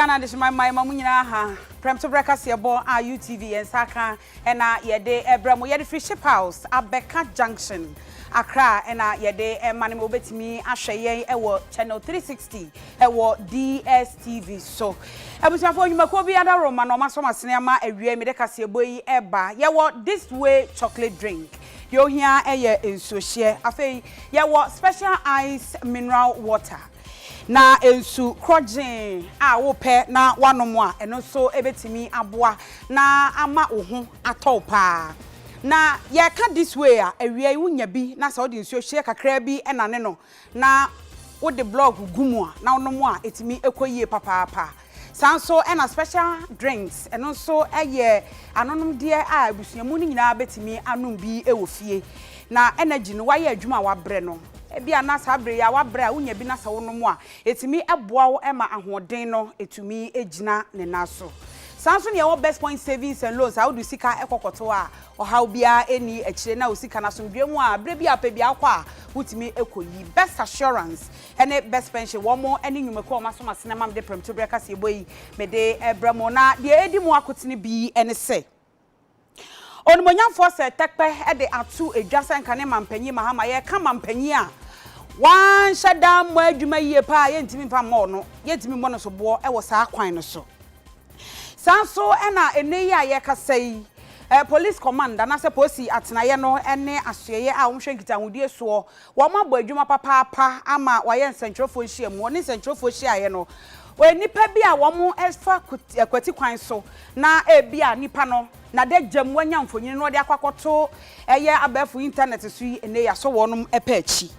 Ghana this my mamunyina ha. Prem to breakfast your born UTV and Saka and yede Ebramo yede free ship house Abeka Junction. Accra and yede mani mo betimi ahwe yen channel 360 DSTV so abusafo nyumako bi ada Roma no maso masene ama awie me de kase boyi eba this way chocolate drink yo here enso hye afei special ice mineral water na ensu krojin wo pe na wanom a eno so ebetimi aboa na ama ohu atopa na ye ka this way a awie wunya bi na sa odi nsuo hye kakra bi enane no na wo de blog gumu a na onom a etimi ekoyie papa sanso ena special drinks eno so anonom de a abusuamu ni nyina betimi anum bi ewofie na energy no waye adwuma wabre no ebia na sabre ya wabre a wunya bi na sa wonom a etimi eboa wo ema ahoden no etumi egina ne naso sanso ne wo best point savings and loans how do sika ekokoto a how bia eni ekire na osika na somdwemu a bre bia pa bia kwa wutimi ekoyi best assurance ene best pension wo mo eni nyumako o maso masene mam de prem to breka se boyi me de ebramo na de edi mu akotene bi ene se onimonyamfo se tekpe e de atu edwasa nkane mampanyi mahama ye ka mampanyi a wan shada mo adwuma yie pa ye ntimi pa mo no ye ntimi mo no so bo e wo saa kwan no so sanso ena eneyi a ye kasai police commander na se posi atenaye no ene asoye a wonhwe nkitahudie so wo mabọ adwuma papa ama waye nsentrofo hyiamu oni nsentrofo hyiaye no we nipa bi a wo mo efa kwati kwan so na ebia nipa no na de jam wanya mfonyin no de akwakoto eye abafu internet so ene ya so wonum epa achi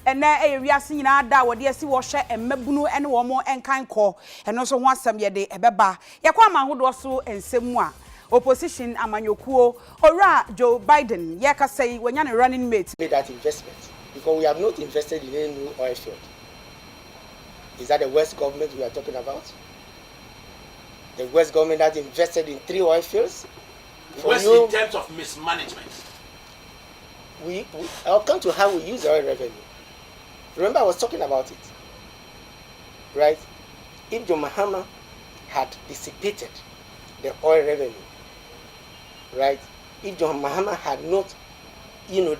ene wiase nyina da wode asi wo hwe emmabunu ene wo mo enkan ko eno so ho asam ye de ebeba ye kwa mahodo so ensemu a opposition amanyokuo ora Joe Biden ye ka say wanya ne running mate made that investment because we have not invested in any new oil field. Is that the West government we are talking about? The West government that invested in 3 oil fields? West in terms of mismanagement. I'll come to how we use oil revenue. Remember, I was talking about it, right? If John Mahama had dissipated the oil revenue, right? If John Mahama had not,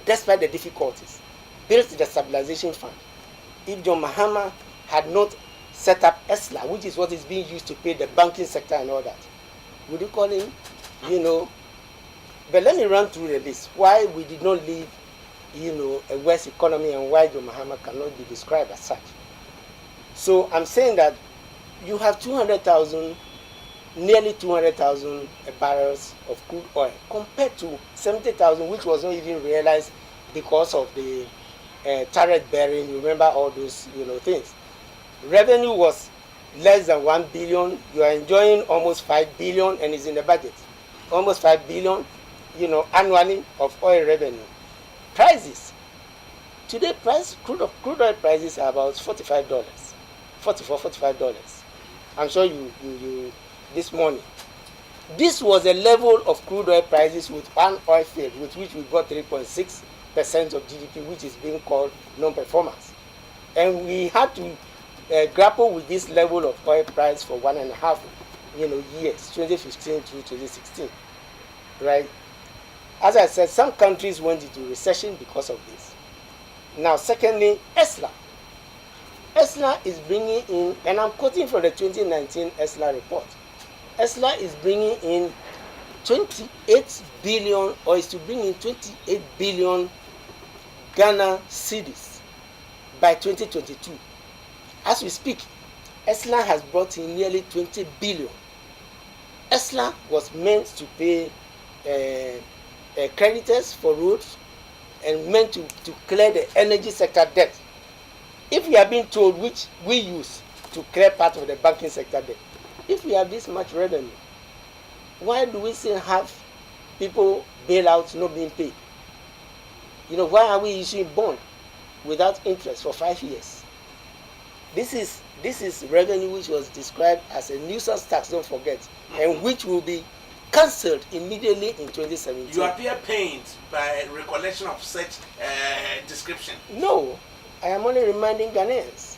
despite the difficulties, built the stabilization fund, if John Mahama had not set up ESLA, which is what is being used to pay the banking sector and all that, would you call him, But let me run through the list. Why we did not leave a West economy and why John Mahama cannot be described as such. So I'm saying that you have nearly 200,000 barrels of crude oil compared to 70,000, which was not even realized because of the tariff bearing. You remember all those things. Revenue was less than 1 billion. You are enjoying almost 5 billion and it's in the budget. Almost 5 billion, annually of oil revenue. Prices. Today, crude oil prices are about $45, $45. I'm sure you this morning. This was a level of crude oil prices with one oil field, with which we got 3.6% of GDP, which is being called non-performance. And we had to grapple with this level of oil price for 1.5 years, 2015 through 2016, right? As I said, some countries went into recession because of this. Now, secondly, ESLA. ESLA is bringing in, and I'm quoting from the 2019 ESLA report. ESLA is bringing in 28 billion, or is to bring in 28 billion Ghana cedis by 2022. As we speak, ESLA has brought in nearly 20 billion. ESLA was meant to pay creditors for roads and meant to clear the energy sector debt. If we are being told, which we use to clear part of the banking sector debt, if we have this much revenue, why do we still have people bailouts not being paid? Why are we issuing bond without interest for 5 years? This is revenue which was described as a nuisance tax, don't forget, and which will be cancelled immediately in 2017. You appear pained by recollection of such description. No, I am only reminding Ghanaians.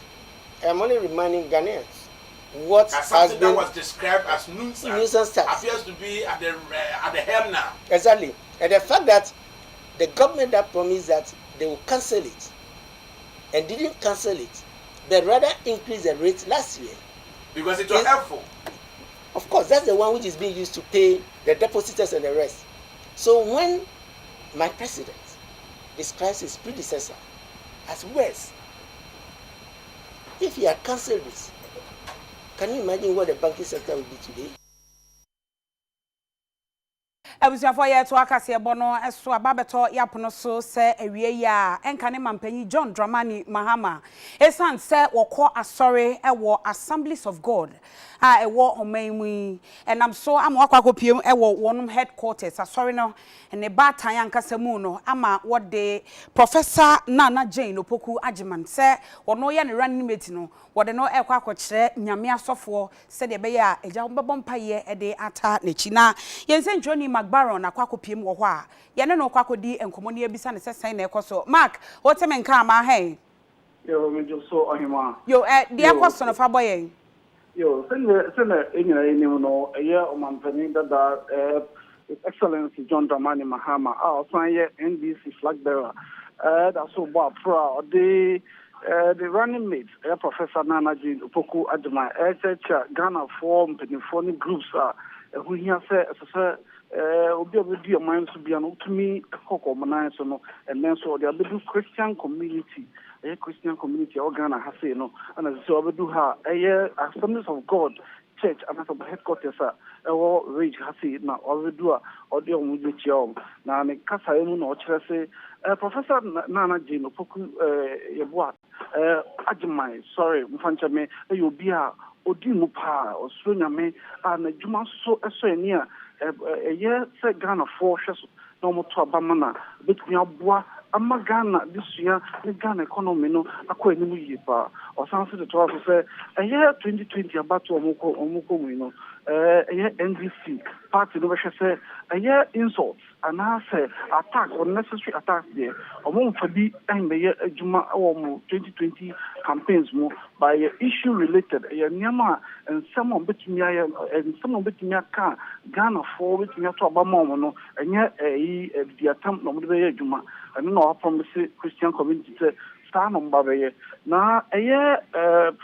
what has something been that was described as nuisance tax appears to be at the helm now. Exactly. And the fact that the government that promised that they will cancel it and didn't cancel it, but rather increased the rate last year. Because it was helpful. Of course, that's the one which is being used to pay the depositors and the rest. So when my president describes his predecessor as worse, if he had cancelled this, can you imagine what the banking sector would be today? Abusuafo ye to akase bono eso ababeto yapono so se awie ya enka ne mampanyi John Dramani Mahama esan se wokọ asori ewo Assemblies of God ewo omanmu enam so ama wakwakopiem ewo wonum headquarters asori no ne batan yankasa mu no ama wode Professor Nana Jane Opoku Agiman se wono ye ne running mate no wode no ekwa akọkire nyame asofo se de be ya eja bebọ mpaye ede ata nechina yense Johnny Baron akwakopiem wo ho a ye ne no kwakodi enkomo ne abisa ne sesen na ekoso Mark wotem nka ma hey yo me jo so ohima yo de ekoso no fa boye yo sene enyina enim no eye omampani dada His Excellency John Dramani Mahama also ye NDC flag bearer that so bo pro the running mate Professor Nana Jane Opoku Agiman Ghana form penifoni groups who here say obi obi mind to be an to me kokomonan so no and then so they do Christian community Ghana has say no and so we do her Assemblies of God church and at the headquarters or rage has say now or we do or the on na ne kasa emu no kire say Professor Nana Jane Opoku yeboa Agiman sorry mfancha me you be a odi mu pa osuro nyame na djuma so eso eni a eye se Ghana for hweso no moto abamana betumi aboa ama Ghana disua ne Ghana economy no akọ enimu yie pa osanse de to say eye 2020 abato omukọ mu no eye NDC party no be say eye insults and I say attack unnecessary attacks there omumfa bi enbeye adwuma awom 2020 campaigns mo by issue related nyama and someone betumi and someone betumi aka Ghana for betumi to abama mo no enye the attempt no be adwuma and no promise Christian community say star number be na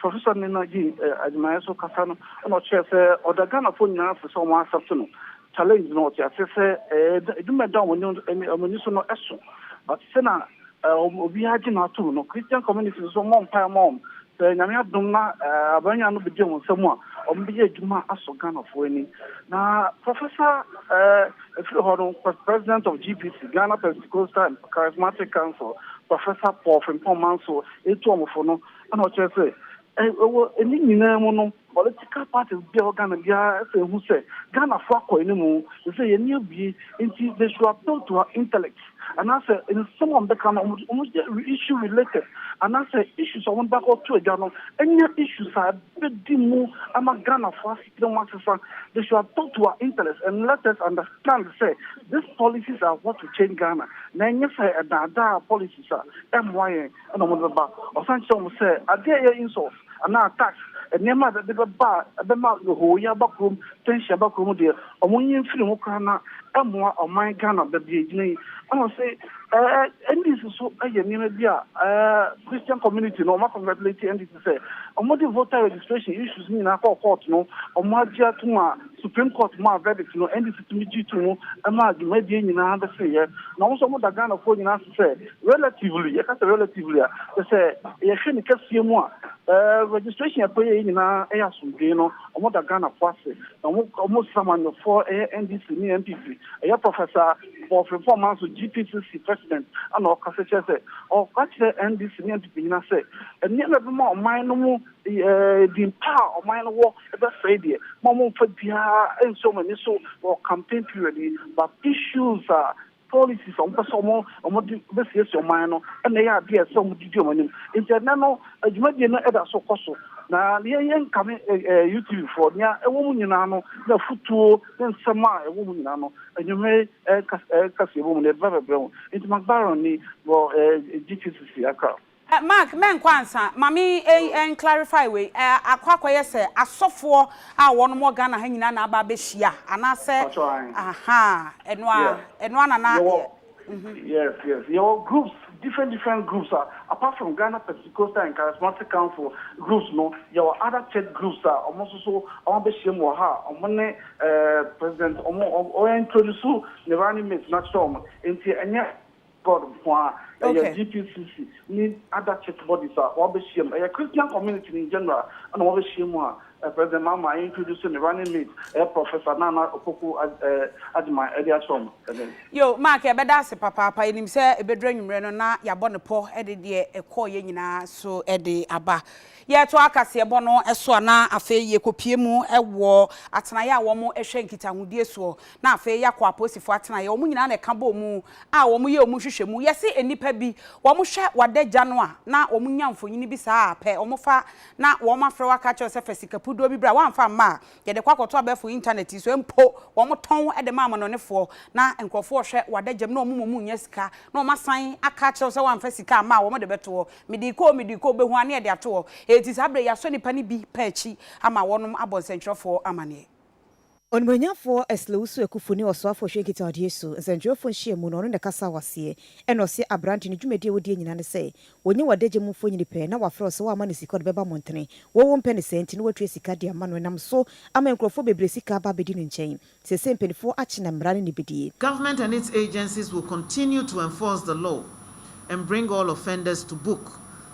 Professor Nana Jane Agiman so kasa no no che say oda Ghana for nyina for so one accept no challenge no ti ase say eduma down when so no eso but say na obi agi na to no Christian community so mom say nyame adom na abanya no be dem nsemu a ombi adwuma aso Ghana for ani na Professor President of GPC Ghana Pentecostal and Charismatic Council Professor Paul Fimpomanso etu omofo no na o che say eni nyina mu no political parties be Ghana bia say hu say Ghana for akọ eni mu say ye ni obi nti they should appeal to our intellect and I say in some of the kind of issue related and I say issues I want back up to a Ghana any issues are big mu ama Ghana for they should appeal to our intellect and let us understand say these policies are what to change Ghana na any say that policies are MY and on the back or some say are there insults and now tax and never that they ba abema ho ya backroom tension backroom there omunyin film kana amwa o man Ghana da bi gine I say and this is so Christian community no ma congratulate and this say omodi voter registration issues ni na court no omagia to ma Supreme Court ma verdict no and this to me to no ama di media nyina da say na so mo da Ghana for nyina say relatively you can say relatively say ye hwe ni kase mu a registration pay nyina e asumdwe no omo da Ghana for say omo saman for NDC ni MPP Professor for performance GPC president and our cassette say or catch the NDC ni MPP nyina say and never be more mine no the power of mine war ever say there mom for dia and so many so or campaign period but issues are policies on person on this yes your mind and they are there some did money internal adwumadi no eda so koso na yen kame YouTube for nya ewo nyina no na futuo nsema ewo nyina no adwume kase ewo mu ne baba bro into McBaron ni wo GTCC aka Mark, men kwansa, mami en clarify we akwakoye se asofo a wono mo Ghana ha nyina na aba behia anase aha enwa na yes your groups different groups are apart from Ghana Pentecostal and Charismatic Council groups no your other church groups are almost so on be shame wa ha omone president o introduce the running mates natural enti enya God for GPCC need other church bodies are what be shame a Christian community in general and what be shame President Mama introducing the running mate Professor Nana Opoku Adima Ediasom. Yo Mark e beda se papa enim se ebedra nwumre no na ya bɔ ne po de ekoye nyina so de aba ye to akase bɔ no eso na afa ye kopie mu ewo atena ya wo mo ehwe nkitahudie so na afa ya kwa aposifo atena ya wo nyina na ka bɔ mu a wo mo ye wo mo hwehwɛ mu ye se enipa bi wo mo hwɛ wadagya no a na wo mo nyamfo nyini bi saa pɛ wo mo fa na wo ma frɛ waka kyerɛ se fasika do bi bra wan fa ma ye de kwakoto abefo internet so empo wo mo ton de ma amanonefo na enkrofo hwe wadagem na omumu nya sika na o masan aka kyew se wan fa sika ma wo mo de beto midiko behu ane de ato eti sabre ya so nipa ni bi pa achi ama wonom abonsentrofo amane Onmanyafo eslewusu ekufuni oswafo hwekita odiesu nsendrofo nhyiemu no ne kasa wase eno se abranti ne dwumadi wodi nyina ne se wonye wadagye mu fonyini pe na wafro se wa ma ne sika de beba montene wo mpe ne senti ne watwe sika de ama no nam so ama nkrofo bebre sika ba bedi ne nchen se sempenifo achi na mrane ne bedie. Government and its agencies will continue to enforce the law and bring all offenders to book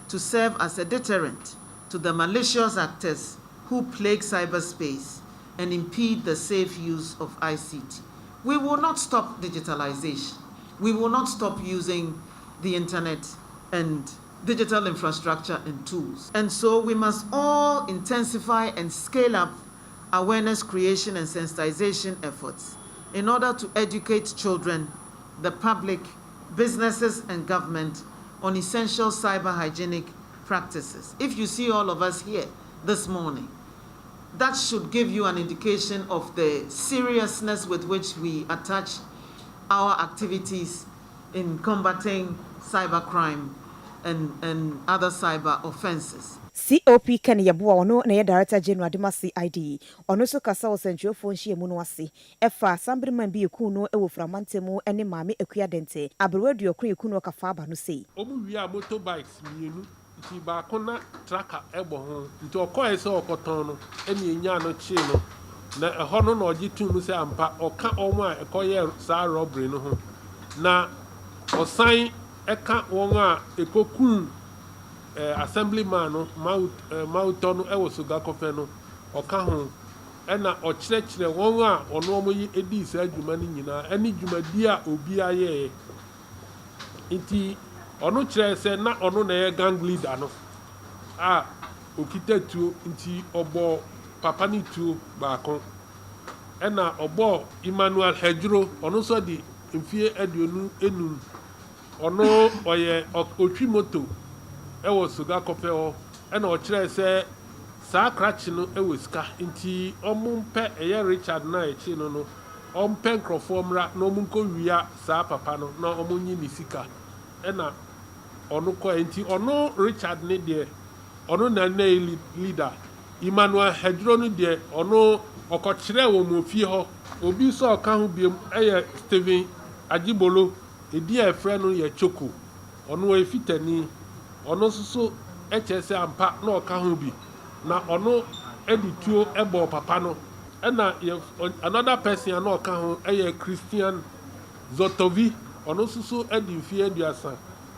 to serve as a deterrent to the malicious actors who plague cyberspace and impede the safe use of ICT. We will not stop digitalization. We will not stop using the internet and digital infrastructure and tools. And so we must all intensify and scale up awareness creation and sensitization efforts in order to educate children, the public, businesses and government on essential cyber hygienic practices. If you see all of us here this morning, that should give you an indication of the seriousness with which we attach our activities in combating cybercrime and other cyber offenses. COP kan yeboa ono na ye Director General de CID ono so kasa wo sentrofo nhyiemu no ase efa sambriman bi eku no ewo framantemu ene maame ekua dente abrewadu okun eku no kafa aba no sei omu wi a motorbikes mienu nti ba kona tracker ebo ho nti okoye se okoton no eni enya no chi no na eho no na ogi tun se ampa oka omo a ekoye sa robbery no ho na osan eka won a ekokun assemblyman no mauto no ewo suga kofe no oka ho ena okyerɛkyerɛ won a ono omo yi edi sa adwuma ni nyina eni dwumadi a obi aye nti ono kyerɛ sɛ na ono na yɛ gang leader no a okita tuo nti obo papa ni tuo baako ena obo Emmanuel Hedro ono so di mfie aduonu enum ono oye otwi moto ewo suga kofe ho ena o kyerɛ sɛ saa krachi no ewo sika nti omumpe eye Richard na echi no ompe nkrofo mra na omunko wia saa papa no na omunyi ni sika ena ono ko enti ono Richard ne de ono na leader Emmanuel Hedro no de ono okokyerɛ wo mo fie ho obi so oka ho biem eye Steven Ajibolo edi a frɛ no ye Choko ono efitani ono susu ekyese ampa na oka ho bi na ono edituo ebo papa no na another person na oka ho eye Christian Zotovi ono susu edimfie aduasa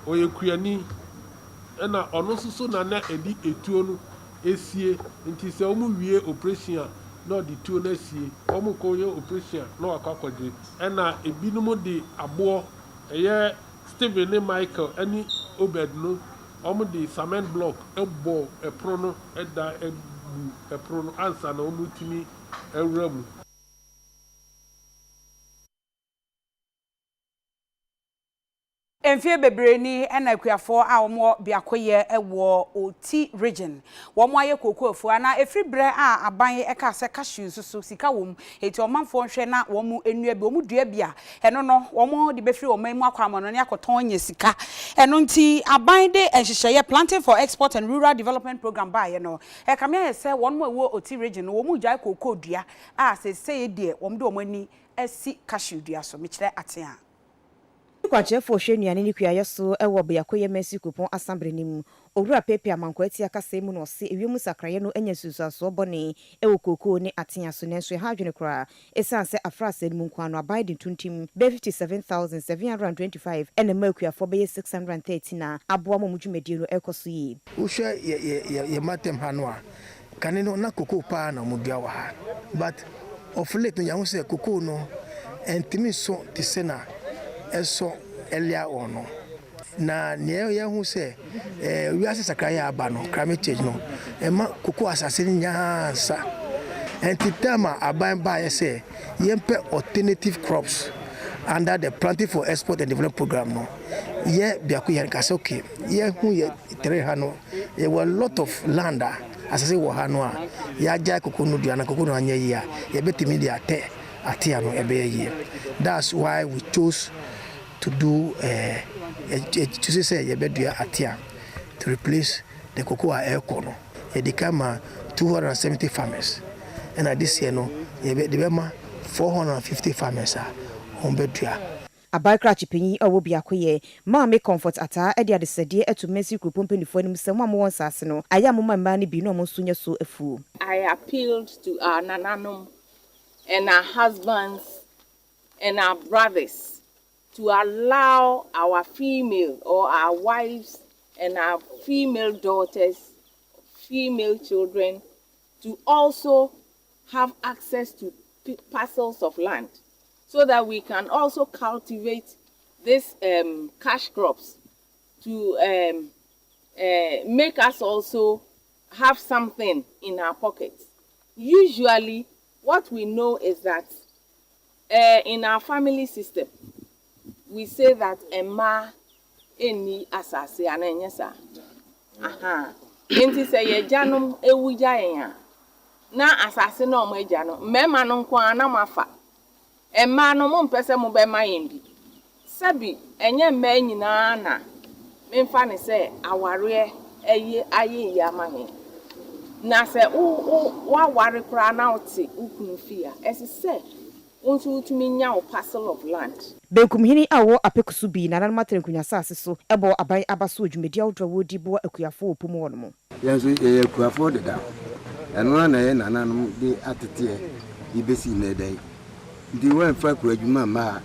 oyekuani na ono susu na edi etuo no esie nti se omu wie operation na odituo na esie omu ko ye operation na akwakwagye na ebinum de abo eye Steven ne Michael ani Obed no omu de cement block ebo epro no eda ebu epro no ansa na omu timi ewramu Enfie bebreni ena akuafo a omo biakoye ewo oti region wo mo aye kokoafu ana efri bre a aban eka se cashew so sika wom eti omanfo nhwe na wo mu enua bi wo mu dua bia eno no wo mo de befri wo man mu akwamano ne akoton nya sika eno nti aban de enhyehyeye planting for export and rural development program ba ye no e kamia ye se wo mo ewo oti region wo mu jai kokodua a se de wo mo de wo mani esi cashew dua so me kire atea kwache fo hwenuane ni kuaye so ewo beakoye mesi kupon assembly nim owura pepe amankwati akase mu no se ewemu sakraye no anya susuaso bone ewo koko ne atea so nenso ha adwene kra esanse afrase mu nkwa no abide tuntim be 57725 ene makuafo be 630 na aboa mo mudwumedie no ekoso yi uhwe ye matem hano a kane no na koko pa na mudua wa ha but of late no ya ho se koko no entimi so tisena eso elia ono na ne ya hu se wiase sakraya aba no climate change no ema koko asase nyaansa entitama aban ba ye se yempe alternative crops under the planting for export and development program no ye biako ye ka se okay ye hu ye tere ha no ye were a lot of land asase wo ha no a ya ja koko no dua na koko no anya yi a ye betimi dia atia no ebe ye. That's why we chose to do to say yebedua atia to replace the cocoa econo. It became 270 farmers, and this year no yebedema 450 farmers on bedua. Abakra chipenyi owo biakoye ma me comfort ata e de sede etu mesi group mpanifo nim se mo won sase no aya mo mamba ne bi no mo sunya so afu. I appealed to our nananom and our husbands and our brothers to allow our female or our wives and our female daughters, female children to also have access to parcels of land so that we can also cultivate these cash crops to make us also have something in our pockets. Usually, what we know is that in our family system, we say that Emma eni asase ananyesa. Aha. Enti say ye janum ewuja yen. Na asase no mo eja no. Mema no kwa na mafa. Emma no mo mpese mo be ma yen bi. Sabi enye mma nyina na. Memfa ne say aware eye aye ya ma hen. Na say wa ware kra na oti ukun fia. Ese say untu nya o parcel of land. Benkumhini awo apekusu bi na matren kunya sase so ebo aban abaso adwumedi awdro wodi bo akuafo opomu wono mo. Yanso akuafo deda. Eno na ye nananom de atete ibesi na dai. Ndi wan fa ku adwuma ma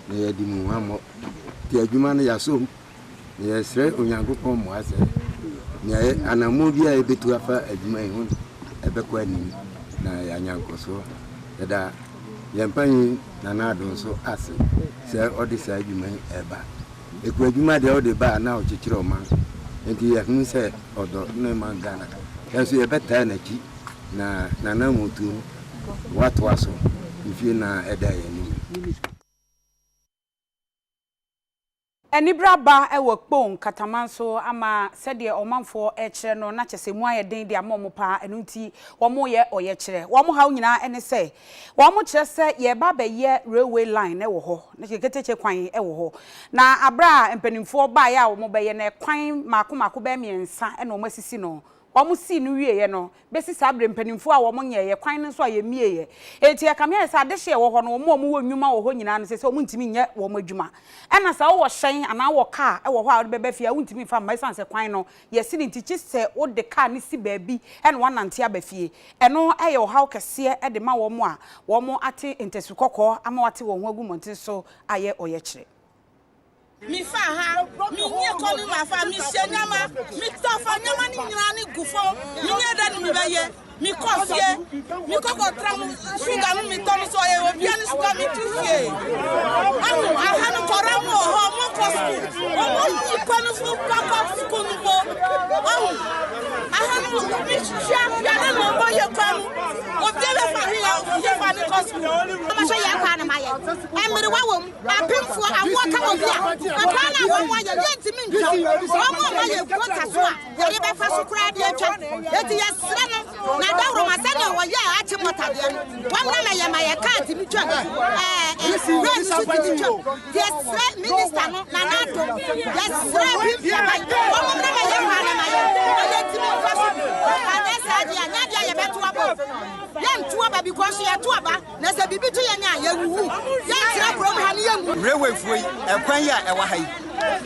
na ye di mu hamo. Ti adwuma na yaso. Na ye sre onyankopon mo ase. Na ye anamo bi a ebetu afa adwuma yi ho ebekwa ni na ya nyankoso. Deda yempanyi nana adonso ase se odi sa adwuma eba eku adwuma de odi ba na ochikire oman enti ya hu se odo no man Ghana yanso ye beta na ki na nana mutu watu aso ifie na eda ye ni Enibra ba ewo kpon katamanso ama sede omanfo ekire no na kyese mu ayeden de amomo pa enunti wo mo ye oye kire wo mo ha nyina ene se wo mo kire se ye ba be ye railway line ewo ho na keketeche kwan ewo ho na abra empanimfo ba ya wo mo be ye na kwan mako be miensa ene o masisi no omo si no wie ye no besi sabre mpanimfo a wo mo nye ye kwan nso a ye mie ye enti ya kamia sa de hye wo ho no omo wo nnwuma wo ho nyina no se omo ntimi nye wo mo adwuma ena sa wo hyen ana wo car e wo ho a wo bebe fia wo ntimi fa mai sanse kwan no ye si nti chi se wo de car ni si baabi ena wanante abafie eno eye wo ha kese e de ma wo mo a wo mo ate intesu kokko ama wate wo ho agumonti so aye oye kire mi fa ha mi nye koni ma fa mi shenyama mi tofa nyama ni nyina ni gufo mi nye da ni mi beye mi kofie mi koko tram sugar mi ton so ye obi ani sugar mi tufie anu aha no koramo ho mo ko Railway free, a quanya, a wahi.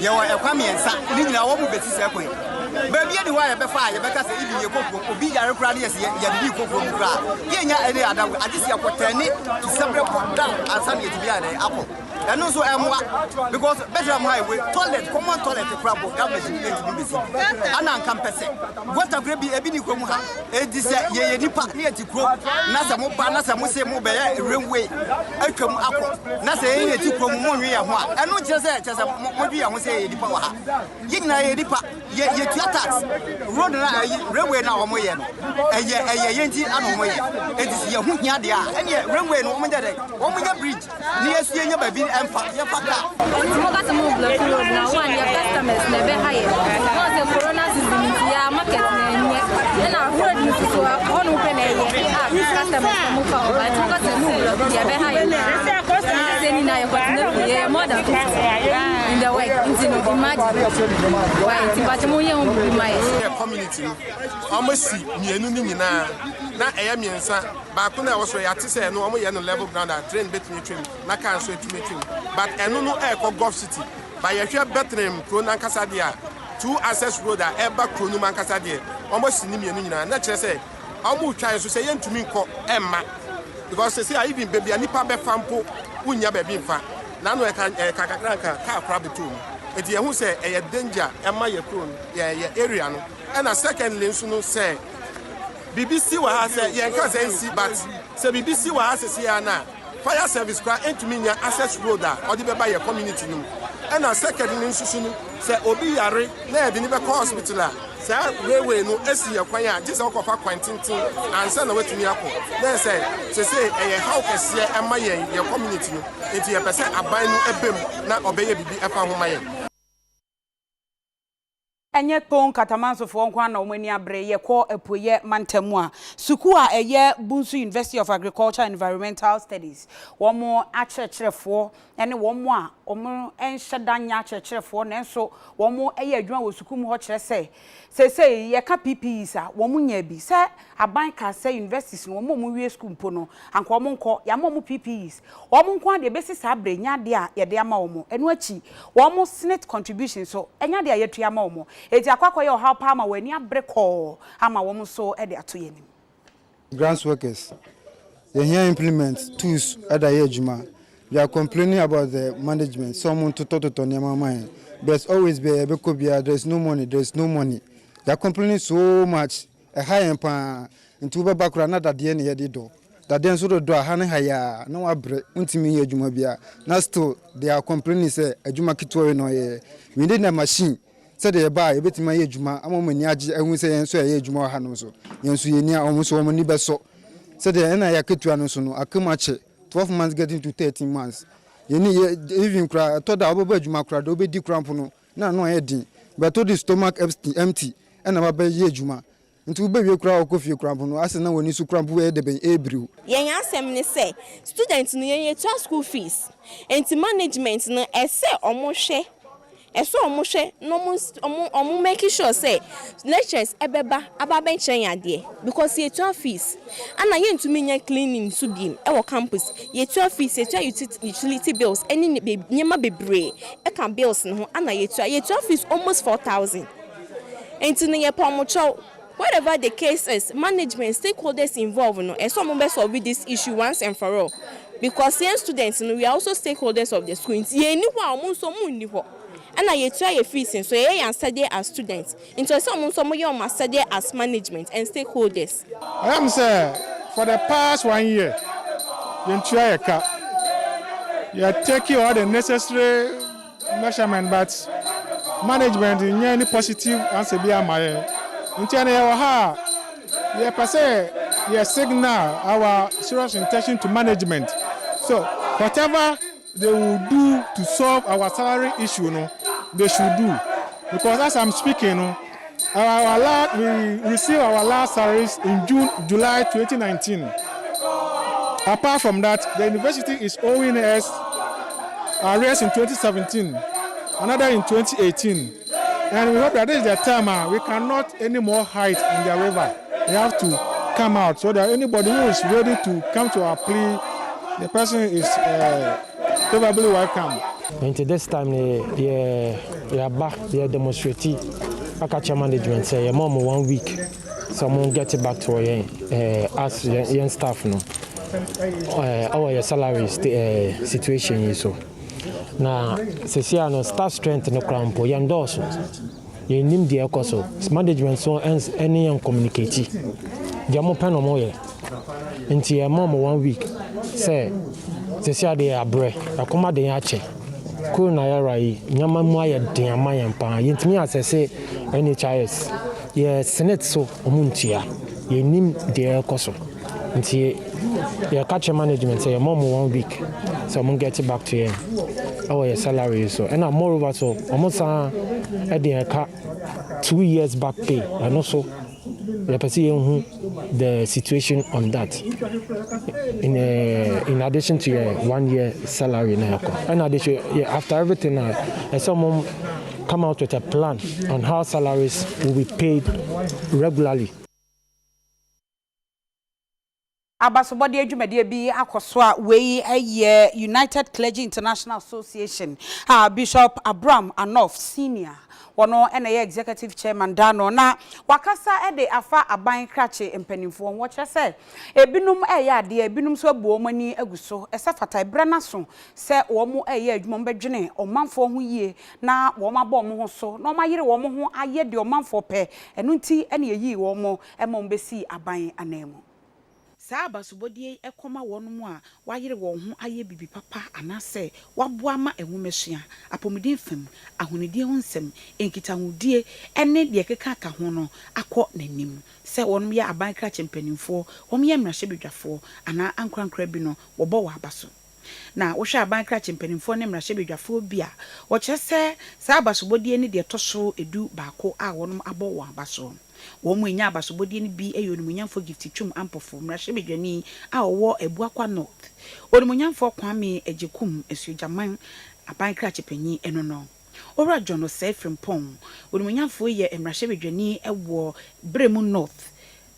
You are a quamian, living our own best second. Baby, anyway, before you better say, if you go, be a crowd, yes, you go from the crowd. Yeah, any other, I just have to turn it to separate down and send it to be an apple. And also, because better highway, toilet, common toilet, crab, garbage, and encompassing. What a great be a binicomuha, a desert, ye, nipa, near to grow, Nasa Mopa, Nasa Mose Mobile, railway, I come up, Nasa, to come Moria, and not just as a Mobia was a dipa. Yigna dipa, yet tax, road railway now, Moyen, and yet a Yanti and it is Yahunia, and yet railway no Omega Bridge, near Siena baby. And your father. Now, one your customers never hire. Once the corona season is here, market and I heard you to one open customers move out. I took us a move, never hire. More than in the way, imagine why, but more community. Almost see me na eyamiensa ba ko na woso ya tese no omo ye no level ground train between train na kan so etumi train but eno no e ko Gulf City ba ye hwe betrim pro na nkasa dia two access road a eba pro no man nkasa dia omo sini mienu nyina na kire se omo twan so se ye ntumi nko emma because say even baby anipa be fampo unya baby mfa na no e kan kakakranka ka kra betum enti ye hu se e ye danger emma ye pro ye area no and a secondly nso no say BBC was a yank, but say BBC was a Siana. Fire service cry into me access road or the by your community. And a second institution say Obi Yare, near the Niver Hospital. Say, railway no SC acquire this alcohol quantin and send away to me. Then say, how can see a my your community into your percent a buy no a bim, not obey a BB my. Enye pon katamanso fo nkwa na omani abre ye ko epoye mantemu a suku a eye Bunsu University of Agriculture and Environmental Studies womo akyerkyerefo ene womo a omo enhyedanya akyerkyerefo na enso womo eye adwuma wo suku mu ho kyerese sese ye ka PPEs a womo nya bi se aban ka se universities no womo mu wie school mpo no anko womo nko ya mo PPEs womo nko ade besi sa abre nya de a ye de ama womo enu achi womo senate contribution so enya de a yetua ama womo eti akwakọ ye how palma wani abreko ama wo so e de ato yenim grants workers they here implement tools at the we are complaining about the management someone to nema mind there's always be a bekobia there's no money they are complaining so much a high empa into be bakura na da de ne do that then so do ha haya no abre untimi ye adwuma bia na still they are complaining say adwuma kitwe no ye we need a machine said the buy a bit my ejuma amomani age ehun say yen so ye ejuma ha no so yen so ye ni a omo so omo ni be so said the na ya ketua no so no akamache 12 months getting to 13 months ye ni even kra to da obo ejuma kra do be di krampo no na no ye din but to the stomach empty and na ba ye ejuma nti ube wie kra okofie krampo no ase na woni su krampo e de ben ebriu yen asem ni say students no yen ye school fees enti management no ese omo hwe eso omushe no omu make sure say lectures ebeba ababen chen ade because ye 12 fees ana ye ntumi nya cleaning so biem e wo campus ye 12 fees ye utility bills any nyema bebre e kan bills no ana ye 12 fees almost 4,000 enti ye pomocho whatever the case is management stakeholders involved no eso mo be solve this issue once and for all because young students no we are also stakeholders of the school ye ni ho a mo so mo ni ho and I try a fees so I study as students. Into some you study as management and stakeholders. I am sir for the past 1 year, you try a car. You are taking all the necessary measurement, but management in any positive answer be a my. Yeah, per se, yeah, signal our serious intention to management. So whatever they will do to solve our salary issue, they should do. Because as I'm speaking, we received our last salaries in July 2019. Apart from that, the university is owing us arrears in 2017, another in 2018. And we hope that this is the time we cannot anymore hide in the river. They have to come out so that anybody who is ready to come to our plea, the person is probably welcome. Until this time, they are back, they are demonstrating. I catch management say, "Mom, 1 week, someone get it back to us, young staff, our salary situation is so." Now, Ceciano staff strength no crampo, young Dawson. You name the Akosua management so any young communicate. Jamo Panomoye. Until your mom 1 week, say, Cecia de Abre, a comma de Yache. Kuna Rai, Yamamaya de Amayan yet me as I say, NHIS. Yes, Senate so Omuntia. You name the Akosua. Until your catcher management say, mom 1 week, someone get it back to you. Our salary so and I'm moreover so almost at the 2 years back pay and also the situation on that in addition to your 1 year salary now and addition after everything someone come out with a plan on how salaries will be paid regularly. Abasobodi adwumade bi Akosua we eye United Clergy International Association Bishop Abraham Anof Senior wono ene executive chairman dano na wakasa de afa aban krache empanimfo wo kyese ebinum eye ade ebinum so abuo mani aguso esafata brana so se wo mo eye adwuma bedwene omanfo ho yie na wo mabọ mo ho so na mayire wo mo ho aye de omanfo pe enu nti ene yeyi wo mo emom besi aban anemu Sabasobodie ekoma wonum a wayire won ho aye bibi papa anase waboa ma ehumesua apomudin fem ahonidie ho nsem enkitahudie ene de keka ka ho no akọ nanim se wonum ya aban kra chempanimfo wom ya mrahye bedwafo ana ankrankra bi no wobo wa abaso na wo hwe aban kra chempanimfo ne mrahye bedwafo bi a wo kyese Sabasobodie ne de toso edu baako a wonum abo wa abaso womu enya abasobodie ni bi eyonumunyamfo gift twum ampofo mrahye bedwani a wo ebuakwa north onumunyamfo kwame ejekum esujaman aban kra chepanyi eno no ora jono Sarpong onumunyamfo ye mrahye bedwani ewo bremu north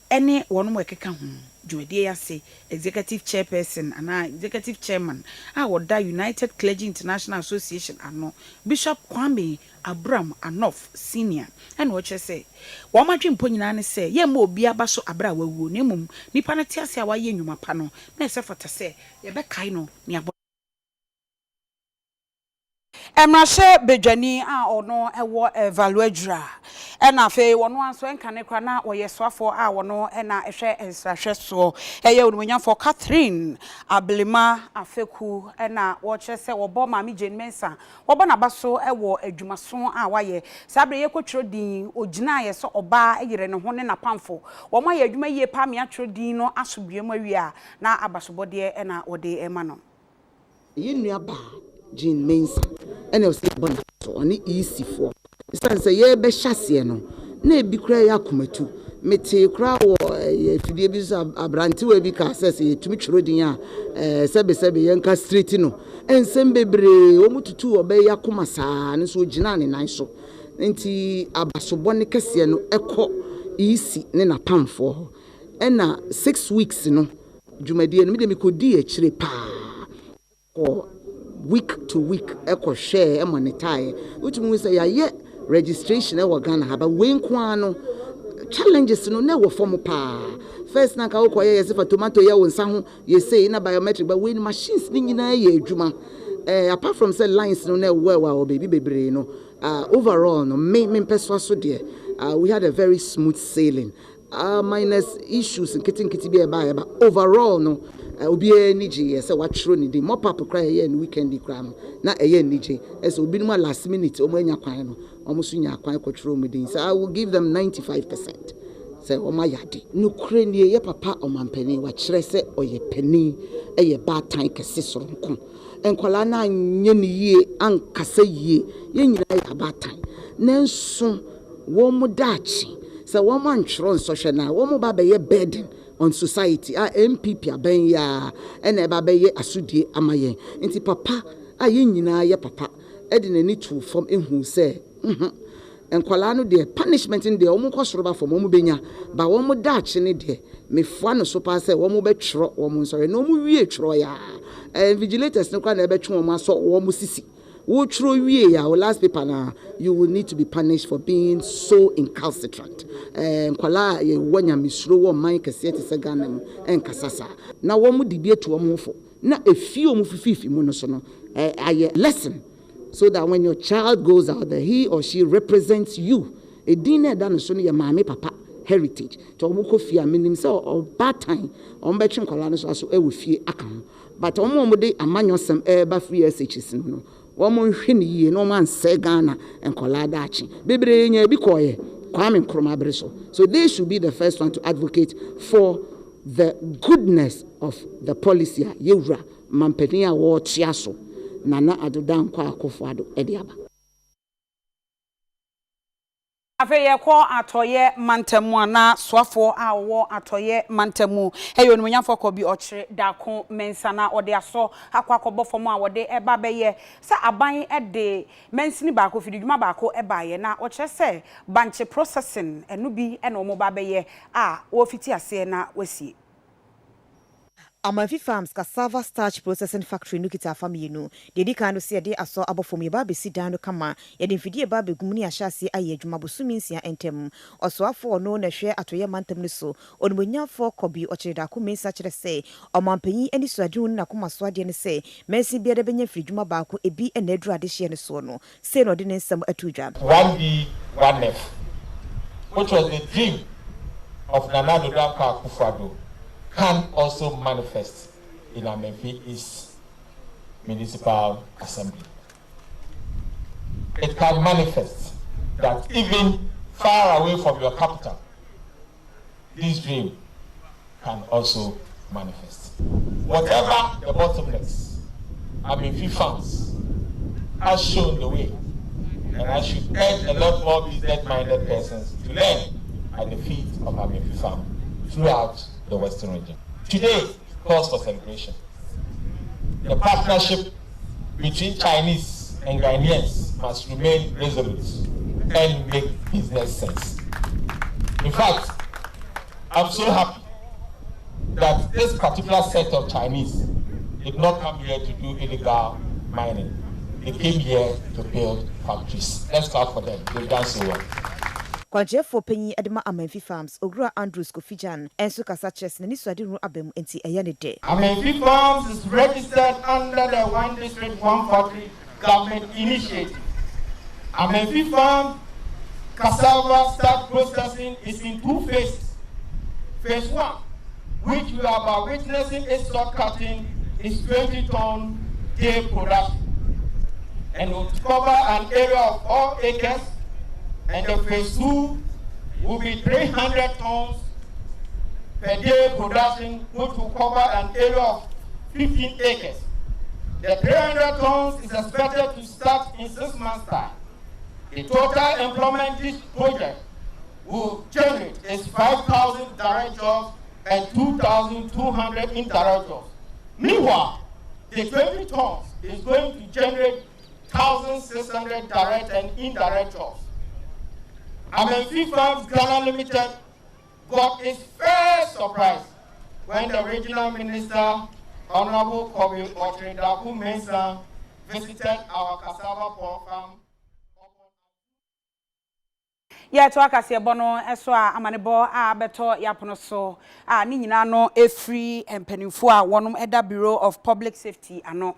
ene wonum ekeka ho dwumadie yase executive chairperson ana executive chairman a woda United Clergy International Association ano Bishop Kwame Abraham Anof Senior and what you say wo madwempo nyina ne say ye ma obi abaso abra wawuo ne mum nipa na tiase a waye nwuma pa no na esefota say ye be kai no ne abo Emrahye bedwani a ono ewo evaluadra ena fe wono anso enkane kwa na oyeswafo a wono ena ehwe ensrahwe so eye onumunyafo Catherine Ablema afeku ena wo kyese wo bo mami Jane Mensa wo bo na baso ewo adwumaso a waye sabre ye kwotro din ogina ye so oba eyire ne ho ne na pamfo wo ma ye adwuma ye pa me atro din no asobuem awie a na abasobode ena wode ema no yenu aba Jane Mensa ene o se bon so oni EC4 sanse ye be hyase no na ebi kura ya komatu mete kura wo fidie bi so abranti we bi ka sese yetumi tworo din a sebe yenka street no ensem bebre o mututu obe ya koma saa ne so gina ne nan so nti abasobɔ ne kese no ekɔ EC ne na pamfo ena 6 weeks no dwumadie no me de me kodi akire pa ko week to week eko share e monetize which means say ya registration e Ghana ha ba we nko no challenges no na wo form pa first na ka wo koye yes for tomato ya wo nsa ho ye say na biometric but we machines ni nyina ye adwuma apart from say lines no na wo baby bebre no overall no me person so there we had a very smooth sailing minus issues in kitty be ba overall no obi enije say watchro ni di mop up cry here in weekend cry no na eye enije as obi no last minute omo anya kwan no omo so nya kwan kwotro mu din. So I will give them 95%. Say oma yade no kure ni ye papa omampani wa kire say oye pani eye bad time kese soronko enkwala na anye ni yie ankasa yie ye nyina ya bad time nanso wo mu dachi say wo man chron social na wo mu ba be ye burden on society MPP aban ya ena ba be ye asudie amaye nti papa ye nyina ye papa e de nani to form ehu say enkwala no de punishment in de omo kwosoro for omo benya ba omo dachi ne de mefua no so pa say omo be twro omo sorry no omo wie twro ya vigilators no kwa na be twe omo aso omo sisi wo twro wie ya o last paper na you will need to be punished for being so incalcitrant enkwala ye wanya misro wo man kase te se Ghana mu enkasasa na omo dibie to omo fo na efi omo fififi mu no so no aye lesson. So that when your child goes out there, he or she represents you. A dinner done so your mommy papa heritage. To omoko fear meaning so or bad time. Ombetrim kolano so aso e we fear akam. But omo de amanyo sem eba free SHS no. Omo hwene yie no man se Ghana and kolada achi. Bebre nya bi koye kwame nkroma breso. So they should be the first one to advocate for the goodness of the policy yewra mampenia wo tiaso. Nana adodan kwa Akosua ado ediaba afeye ko atoye mantemu na swafo awo atoye mantemu eyo no nyafo ko bi ochire dako mensana ode aso akwa akobọ fom a wode eba beye sa aban ede mensini ba ko fididuma ba ko eba ye na ochire se banche processing enu bi ena omo ba beye wo fiti ase na wasie Amanfi Farms cassava starch processing factory nukita family no dedi kan no se de aso abofom ye ba besi dan no kama ye de mfidi ba begumni ahyase aye adwuma bosumi nsia entem osoafo no na hwe atoye mantem no so onumonyafo kobi ochireda ko mensa kire se omampanyi ani so adwun na koma so ade ne se mensi bia de benya fridwuma ba ko ebi na aduru ade hye ne so no se no de ne nsam atudwa 1B 1F which was the dream of Nana Akosua can also manifest in Amenfi East Municipal Assembly. It can manifest that even far away from your capital, this dream can also manifest. Whatever the bottlenecks, Amenfi Farms has shown the way, and I should urge a lot more business-minded persons to learn at the feet of Amenfi Farm throughout the Western region. Today calls for celebration. The partnership between Chinese and Ghanaians must remain resolute and make business sense. In fact, I'm so happy that this particular set of Chinese did not come here to do illegal mining. They came here to build factories. Let's clap for them. They've done so well. Kwanjefo penyi adema Amanfi Farms Ogura Andrews Kofijan enso kasa chess na niswade ru abem enti eya ne de Amanfi Farms is registered under the One District One Factory government initiative. Amanfi Farm cassava start processing is in 2 phases. Phase 1, which we are about witnessing a stock cutting, is 20-ton day production and will cover an area of 4 acres. And the phase 2 will be 300 tons per day production, which will cover an area of 15 acres. The 300 tons is expected to start in 6 months' time. The total employment this project will generate is 5,000 direct jobs and 2,200 indirect jobs. Meanwhile, the 20 tons is going to generate 1,600 direct and indirect jobs. Amanfi Farms Ghana Limited got its first surprise when the regional minister, Honorable Kobi Ochredaku Mensah, visited our cassava farm. Ya to akase bono eso a amanebo a beto yapono so ni nyina no efri empanimfo a wonom eda Bureau of Public Safety ano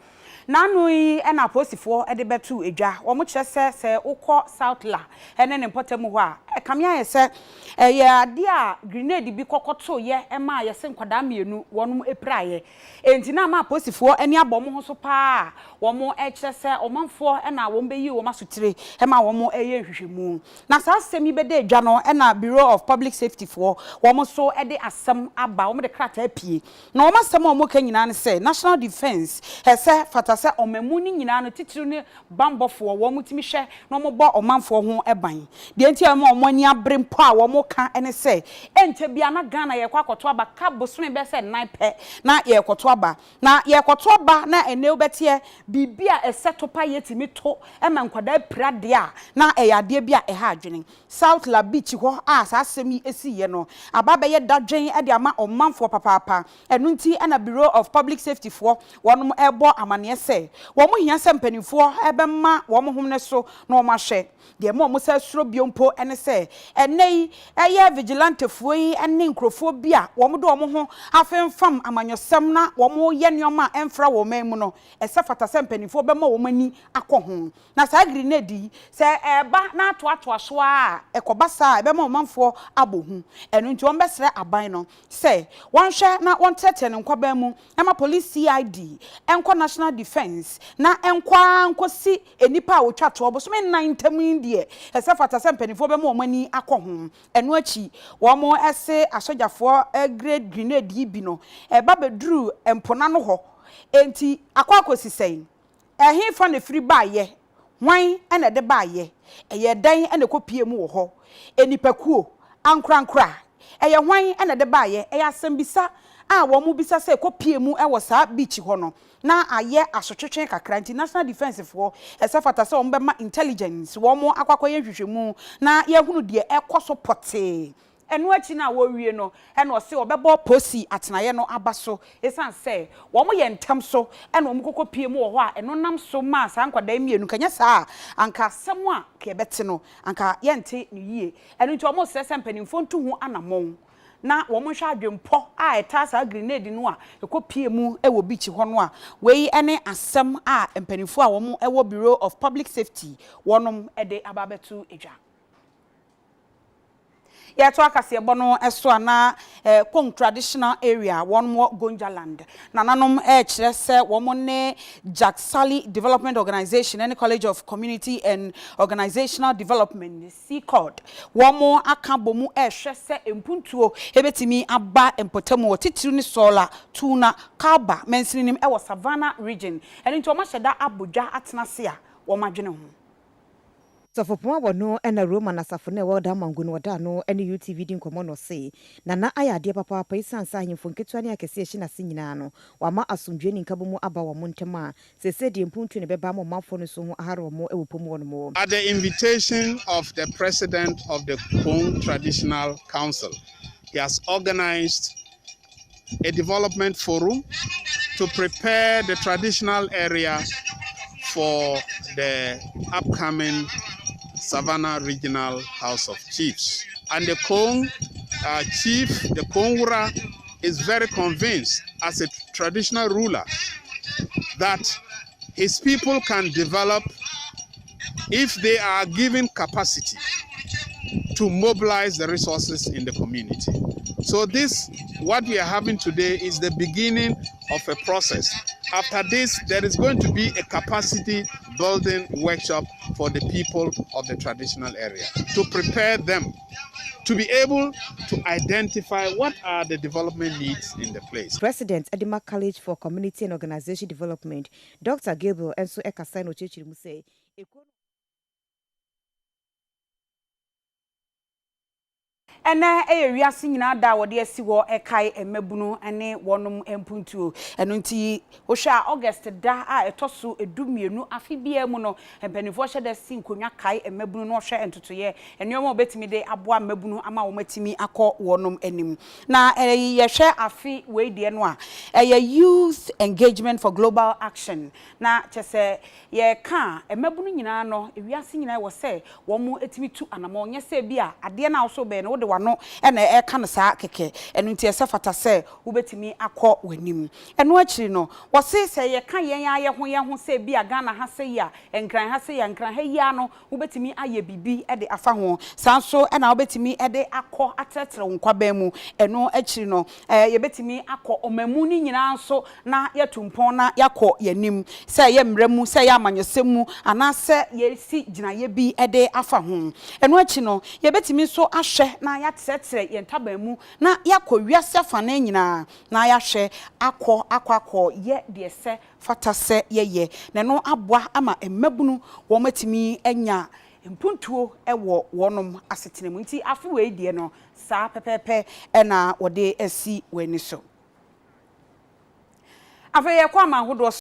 nanu yi na posifo ede betu edwa wo mo kyerese se ukọ South La ene ne potamu ho a kamia yese ya dia grenade bi kokoto ye ema yese nkwada mienu wonum epraye enti na ma posifo eni abom ho so pa womo echese omanfo na won beyi wo masotire ema womo eye hwehwemu na sa asemi bede dwa no na Bureau of Public Safety for womo so ede asem aba womo de krata apie na womo asem womo ka nyina ne se national defense hese fatase omemu ni nyina no titiru ne bambofo womo timi hwe na womo bo omanfo ho eban de enti ama womo ani abrempo a womo ka ene se ente bia na Ghana ye kwakoto aba ka bosome be se nan pe na ye kwato aba na ye kwato aba na ene obetie bibia esetopa yetimi to ema nkwada prade a na eyade bia eha adwene South La Beach ho a sa asemi esi ye no ababe ye dadwen e de ama omanfo papapa enu nti na Bureau of Public Safety for wonom ebo amane se womo hia se mpanifo ebema womo hom ne so na womo ahwe de mo sa suro biompo ene se enei eye vigilante fuyi ene nkrofo bia womo do womo ho afemfam amanyosem na womo ye nioma emfra wo memu no ese fata se mpanifo bema womo ani akọ na sa grenade se eba na atoato so a ekobasa ebema omanfo abohu enu nti won besre aban no se wonhwe na won tete ne nkwa mu ema police CID enko national defense na enkwa nkosi enipa a wotwato obo so me 9 die ese fata se mpanifo bema omani akọ enu achi womo ese asojafo grade grenade bi no eba bedru empona no ho enti akwakosi sei ehin fa ne free baye hwan ene de baye eye dan ene kopie mu wo ho enipakuo ankrankra eye hwan ene de baye eye asembisa a wo mu bisa se kopie mu e wo sa beach ho no na aye asotwetwe kakra nti national defense for esafata se wo mbema intelligence wo mu akwakoye hwehwemu na ye hunu de ekoso pote enu achi na wo wie no ena o se obebo posi atenaye no abaso esan se wo mo ye ntam so ena wo mo kokopie mu wo ho a eno nam so ma sa nkwada mienu kanya sa anka asem a ke bete no anka ye nte ne yie enu nti wo mo sese mpanimfo ntu hu anamon na wo mo hwa adwempo a eta sa grenade no a ekopie mu e wo beach ho no a wei ene asem a mpanimfo a wo mo e wo Bureau of Public Safety wonom ede ababetu edwa ya to akase bono eso ana Kong traditional area one more Gonjaland na nanom kire se wo ne Jack Sally Development Organization and College of Community and Organizational Development CCOD wo mo aka bomu hwe se empuntuo ebetimi aba empotamu titiru ni solar tuna kaba mensinim e wo Savannah region eni nti o ma hyeda abodwa atenase a wo madwene ho Sofopon wono ena Roma na safone woda mangu no woda no ene UTV din komo no se na ayade papa pa isansa ahemfo nketua ne akese ehyi na senyina no wama asomdwe ni nkabomu aba wo montema sese de mpuntu ne beba mo manfo no so ho aharo mo ewopom wono mo. At the invitation of the president of the Kong Traditional Council, he has organized a development forum to prepare the traditional area for the upcoming Savannah Regional House of Chiefs. And the Kong chief, the Kongura, is very convinced as a traditional ruler that his people can develop if they are given capacity to mobilize the resources in the community. So this, what we are having today, is the beginning of a process. After this, there is going to be a capacity building workshop for the people of the traditional area to prepare them to be able to identify what are the development needs in the place. President Edema College for Community and Organization Development, Dr. Gabriel Enso Ekasai no Chichimu say, ena wiase nyina da wode asi wo ekai emabunu ene wonom empuntuo eno nti wo hwa August da a etoso edumienu afibia mu no empanifo hye da si nkonwa kai emabunu no hwe entotoye enyomo obetimi de aboa mabunu ama wo matimi akọ wonom anim na ye hwe afi we de no a youth engagement for global action na chese ye ka emabunu nyina no wiase nyina wo se wo mu etimi tu anamo onye se bia ade na wo so be no wo de wano ena eka no saa keke enu nti ese fata se wobetimi akọ wanim enu akiri no wose se ye ka yen aye ho se bi aga na ha se ya enkran ha se ya enkran ha ya no wobetimi aye bibi de afa ho sanso ena wobetimi de akọ atetere nkwaban mu enu akiri no ye betimi akọ omamu ni nyina nso na yetumpon na yakọ yanim se ye mramu se ya amanyosemu ana se ye si ginaye bi de afa ho enu akiri no ye betimi so ahwe na ya tetere ye ntaban mu na yakọ wiase afa na nyina na ya hwe akọ ye de se fata se ye na no aboa ama emabunu wo matimi anya mpuntuo ewo wonom asetenemu nti afi we die no saa pepepe na wode asi wani so afa ye kwa ma hodo